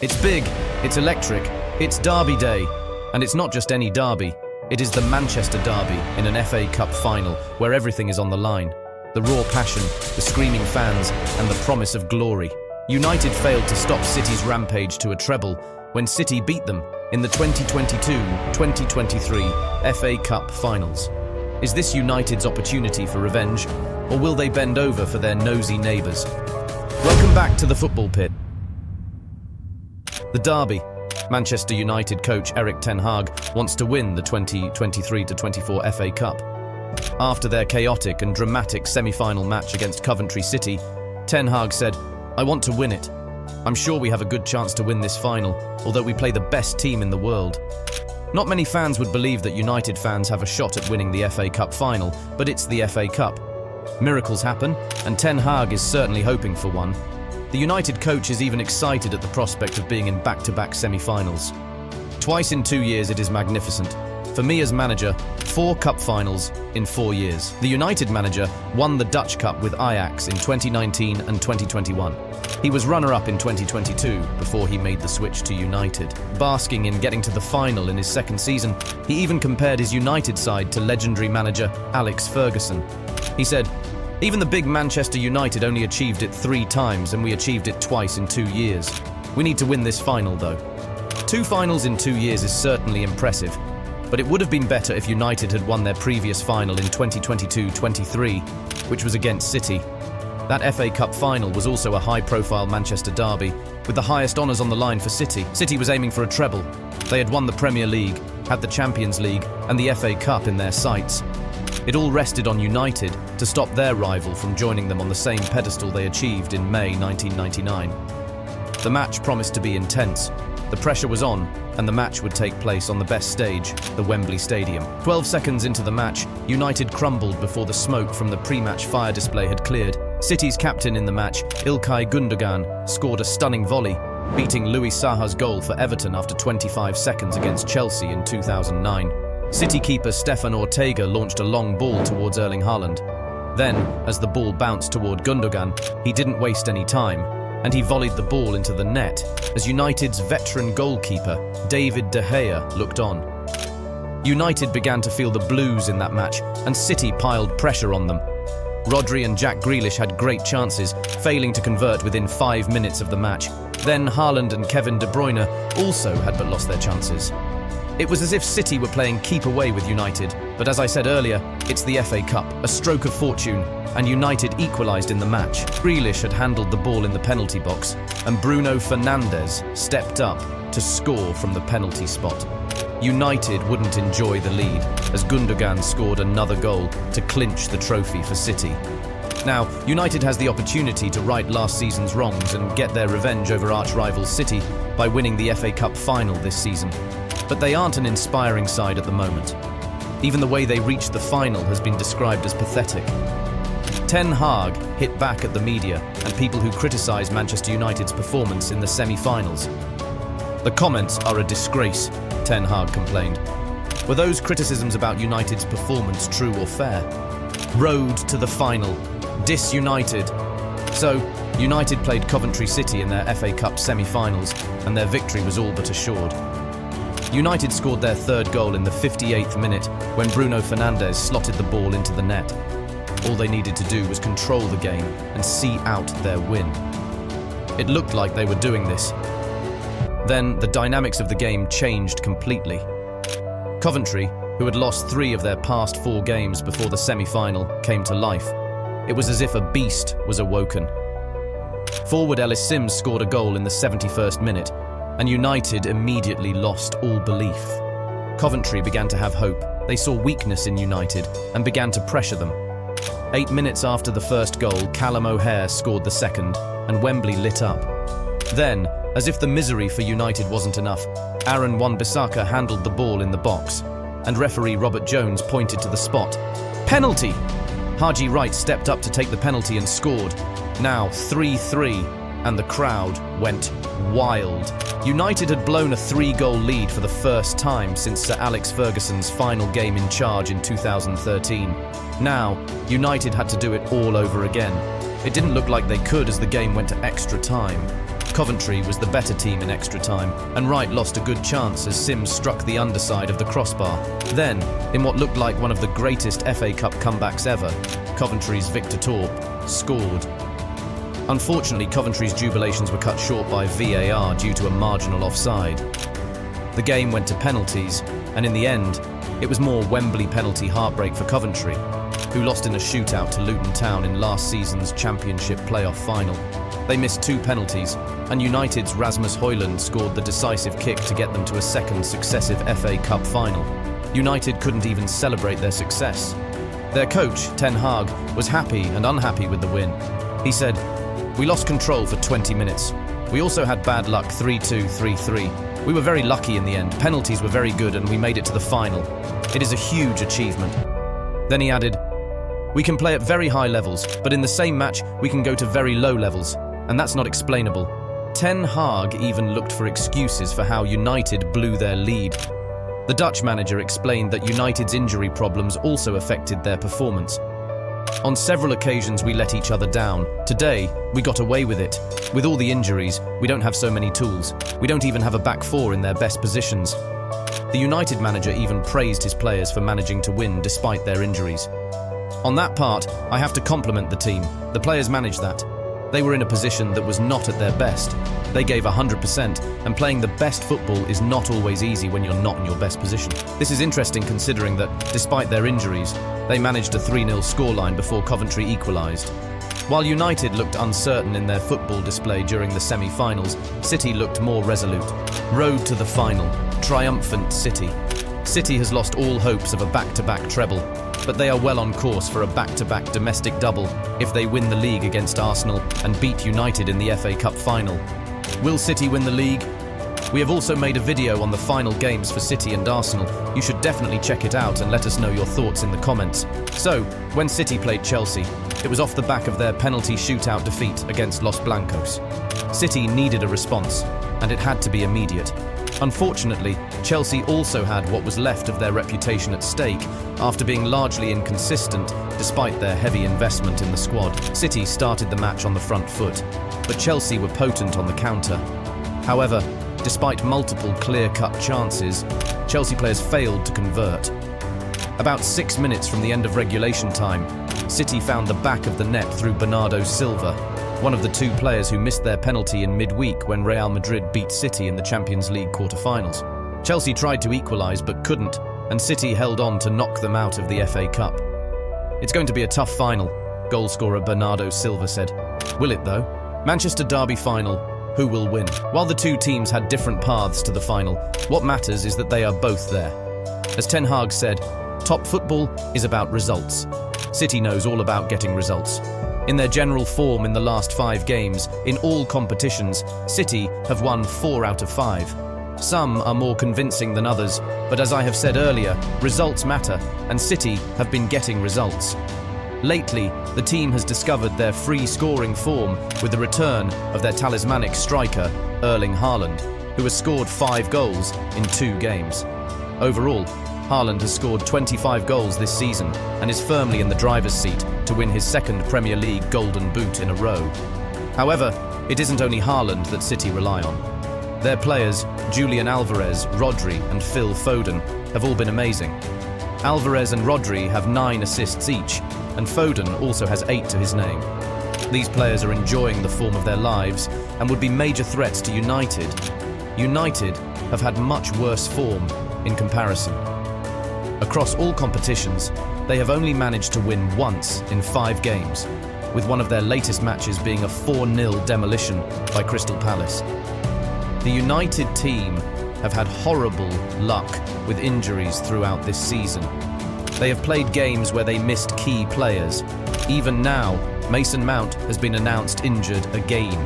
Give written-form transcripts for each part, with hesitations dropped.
It's big, it's electric, it's Derby Day. And it's not just any derby, it is the Manchester Derby in an FA Cup final where everything is on the line. The raw passion, the screaming fans, and the promise of glory. United failed to stop City's rampage to a treble when City beat them in the 2022-2023 FA Cup finals. Is this United's opportunity for revenge, or will they bend over for their nosy neighbours? Welcome back to the football pit. The derby. Manchester United coach Eric Ten Hag wants to win the 2023-24 FA Cup. After their chaotic and dramatic semi-final match against Coventry City, Ten Hag said, "I want to win it. I'm sure we have a good chance to win this final, although we play the best team in the world." Not many fans would believe that United fans have a shot at winning the FA Cup final, but it's the FA Cup. Miracles happen, and Ten Hag is certainly hoping for one. The United coach is even excited at the prospect of being in back-to-back semi-finals. Twice in 2 years it is magnificent. For me as manager, 4 cup finals in 4 years. The United manager won the Dutch Cup with Ajax in 2019 and 2021. He was runner-up in 2022 before he made the switch to United. Basking in getting to the final in his second season, he even compared his United side to legendary manager Alex Ferguson. He said, "Even the big Manchester United only achieved it 3 times and we achieved it twice in 2 years. We need to win this final though." 2 finals in 2 years is certainly impressive, but it would have been better if United had won their previous final in 2022-23, which was against City. That FA Cup final was also a high-profile Manchester derby, with the highest honours on the line for City. City was aiming for a treble. They had won the Premier League, had the Champions League and the FA Cup in their sights. It all rested on United to stop their rival from joining them on the same pedestal they achieved in May 1999. The match promised to be intense. The pressure was on, and the match would take place on the best stage, the Wembley Stadium. 12 seconds into the match, United crumbled before the smoke from the pre-match fire display had cleared. City's captain in the match, İlkay Gündoğan, scored a stunning volley, beating Luis Saha's goal for Everton after 25 seconds against Chelsea in 2009. City keeper Stefan Ortega launched a long ball towards Erling Haaland. Then, as the ball bounced toward Gündoğan, he didn't waste any time, and he volleyed the ball into the net as United's veteran goalkeeper, David De Gea, looked on. United began to feel the blues in that match, and City piled pressure on them. Rodri and Jack Grealish had great chances, failing to convert within 5 minutes of the match. Then Haaland and Kevin De Bruyne also had but lost their chances. It was as if City were playing keep away with United, but as I said earlier, it's the FA Cup, a stroke of fortune, and United equalised in the match. Grealish had handled the ball in the penalty box, and Bruno Fernandes stepped up to score from the penalty spot. United wouldn't enjoy the lead, as Gündoğan scored another goal to clinch the trophy for City. Now, United has the opportunity to right last season's wrongs and get their revenge over arch-rival City by winning the FA Cup final this season. But they aren't an inspiring side at the moment. Even the way they reached the final has been described as pathetic. Ten Hag hit back at the media and people who criticise Manchester United's performance in the semi-finals. "The comments are a disgrace," Ten Hag complained. Were those criticisms about United's performance true or fair? Road to the final. DisUnited. So, United played Coventry City in their FA Cup semi-finals, and their victory was all but assured. United scored their 3rd goal in the 58th minute when Bruno Fernandes slotted the ball into the net. All they needed to do was control the game and see out their win. It looked like they were doing this. Then the dynamics of the game changed completely. Coventry, who had lost 3 of their past 4 games before the semi-final, came to life. It was as if a beast was awoken. Forward Ellis Sims scored a goal in the 71st minute, and United immediately lost all belief. Coventry began to have hope. They saw weakness in United and began to pressure them. 8 minutes after the first goal, Callum O'Hare scored the second, and Wembley lit up. Then, as if the misery for United wasn't enough, Aaron Wan-Bissaka handled the ball in the box, and referee Robert Jones pointed to the spot. Penalty! Haji Wright stepped up to take the penalty and scored. Now 3-3, and the crowd went wild. United had blown a 3-goal lead for the first time since Sir Alex Ferguson's final game in charge in 2013. Now, United had to do it all over again. It didn't look like they could as the game went to extra time. Coventry was the better team in extra time, and Wright lost a good chance as Sims struck the underside of the crossbar. Then, in what looked like one of the greatest FA Cup comebacks ever, Coventry's Victor Torp scored. Unfortunately, Coventry's jubilations were cut short by VAR due to a marginal offside. The game went to penalties, and in the end, it was more Wembley penalty heartbreak for Coventry, who lost in a shootout to Luton Town in last season's Championship playoff final. They missed 2 penalties, and United's Rasmus Højlund scored the decisive kick to get them to a second successive FA Cup final. United couldn't even celebrate their success. Their coach, Ten Hag, was happy and unhappy with the win. He said, "We lost control for 20 minutes. We also had bad luck 3-2, 3-3. We were very lucky in the end. Penalties were very good and we made it to the final. It is a huge achievement." Then he added, "We can play at very high levels, but in the same match we can go to very low levels, and that's not explainable." Ten Hag even looked for excuses for how United blew their lead. The Dutch manager explained that United's injury problems also affected their performance. "On several occasions we let each other down. Today, we got away with it. With all the injuries, we don't have so many tools. We don't even have a back four in their best positions." The United manager even praised his players for managing to win despite their injuries. "On that part, I have to compliment the team. The players managed that. They were in a position that was not at their best. They gave 100%, and playing the best football is not always easy when you're not in your best position. This is interesting considering that, despite their injuries, they managed a 3-0 scoreline before Coventry equalised." While United looked uncertain in their football display during the semi-finals, City looked more resolute. Road to the final. Triumphant City. City has lost all hopes of a back-to-back treble, but they are well on course for a back-to-back domestic double if they win the league against Arsenal and beat United in the FA Cup final. Will City win the league? We have also made a video on the final games for City and Arsenal. You should definitely check it out and let us know your thoughts in the comments. So, when City played Chelsea, it was off the back of their penalty shootout defeat against Los Blancos. City needed a response, and it had to be immediate. Unfortunately, Chelsea also had what was left of their reputation at stake after being largely inconsistent despite their heavy investment in the squad. City started the match on the front foot, but Chelsea were potent on the counter. However, despite multiple clear-cut chances, Chelsea players failed to convert. About 6 minutes from the end of regulation time, City found the back of the net through Bernardo Silva, one of the 2 players who missed their penalty in midweek when Real Madrid beat City in the Champions League quarter-finals. Chelsea tried to equalise but couldn't, and City held on to knock them out of the FA Cup. "It's going to be a tough final," goalscorer Bernardo Silva said. Will it though? Manchester Derby final, who will win? While the 2 teams had different paths to the final, what matters is that they are both there. As Ten Hag said, top football is about results. City knows all about getting results. In their general form in the last 5 games, in all competitions, City have won 4 out of 5. Some are more convincing than others, but as I have said earlier, results matter, and City have been getting results. Lately, the team has discovered their free-scoring form with the return of their talismanic striker, Erling Haaland, who has scored 5 goals in 2 games. Overall, Haaland has scored 25 goals this season and is firmly in the driver's seat to win his 2nd Premier League Golden Boot in a row. However, it isn't only Haaland that City rely on. Their players, Julian Alvarez, Rodri and Phil Foden, have all been amazing. Alvarez and Rodri have 9 assists each, and Foden also has 8 to his name. These players are enjoying the form of their lives and would be major threats to United. United have had much worse form in comparison. Across all competitions, they have only managed to win once in 5 games, with one of their latest matches being a 4-0 demolition by Crystal Palace. The United team have had horrible luck with injuries throughout this season. They have played games where they missed key players. Even now, Mason Mount has been announced injured again.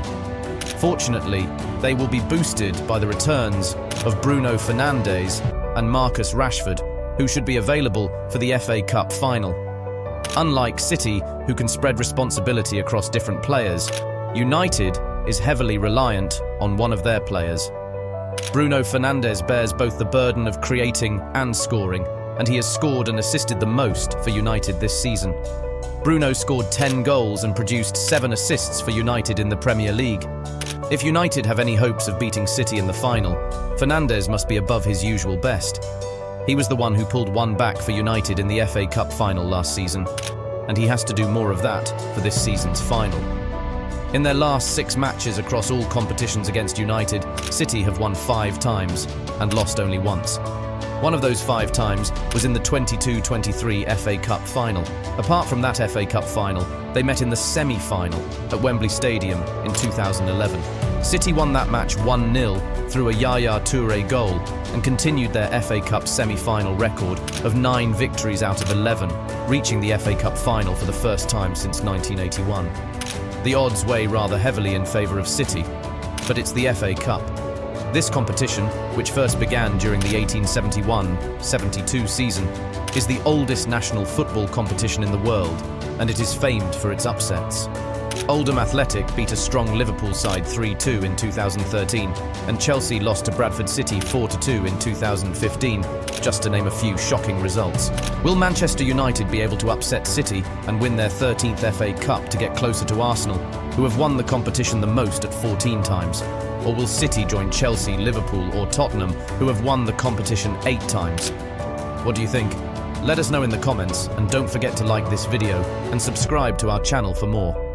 Fortunately, they will be boosted by the returns of Bruno Fernandes and Marcus Rashford, who should be available for the FA Cup final. Unlike City, who can spread responsibility across different players, United is heavily reliant on one of their players. Bruno Fernandes bears both the burden of creating and scoring, and he has scored and assisted the most for United this season. Bruno scored 10 goals and produced 7 assists for United in the Premier League. If United have any hopes of beating City in the final, Fernandes must be above his usual best. He was the one who pulled one back for United in the FA Cup final last season, and he has to do more of that for this season's final. In their last 6 matches across all competitions against United, City have won 5 times and lost only once. One of those 5 times was in the 22-23 FA Cup final. Apart from that FA Cup final, they met in the semi-final at Wembley Stadium in 2011. City won that match 1-0 through a Yaya Toure goal and continued their FA Cup semi-final record of 9 victories out of 11, reaching the FA Cup final for the first time since 1981. The odds weigh rather heavily in favour of City, but it's the FA Cup. This competition, which first began during the 1871-72 season, is the oldest national football competition in the world, and it is famed for its upsets. Oldham Athletic beat a strong Liverpool side 3-2 in 2013, and Chelsea lost to Bradford City 4-2 in 2015, just to name a few shocking results. Will Manchester United be able to upset City and win their 13th FA Cup to get closer to Arsenal, who have won the competition the most at 14 times? Or will City join Chelsea, Liverpool or Tottenham, who have won the competition 8 times? What do you think? Let us know in the comments, and don't forget to like this video and subscribe to our channel for more.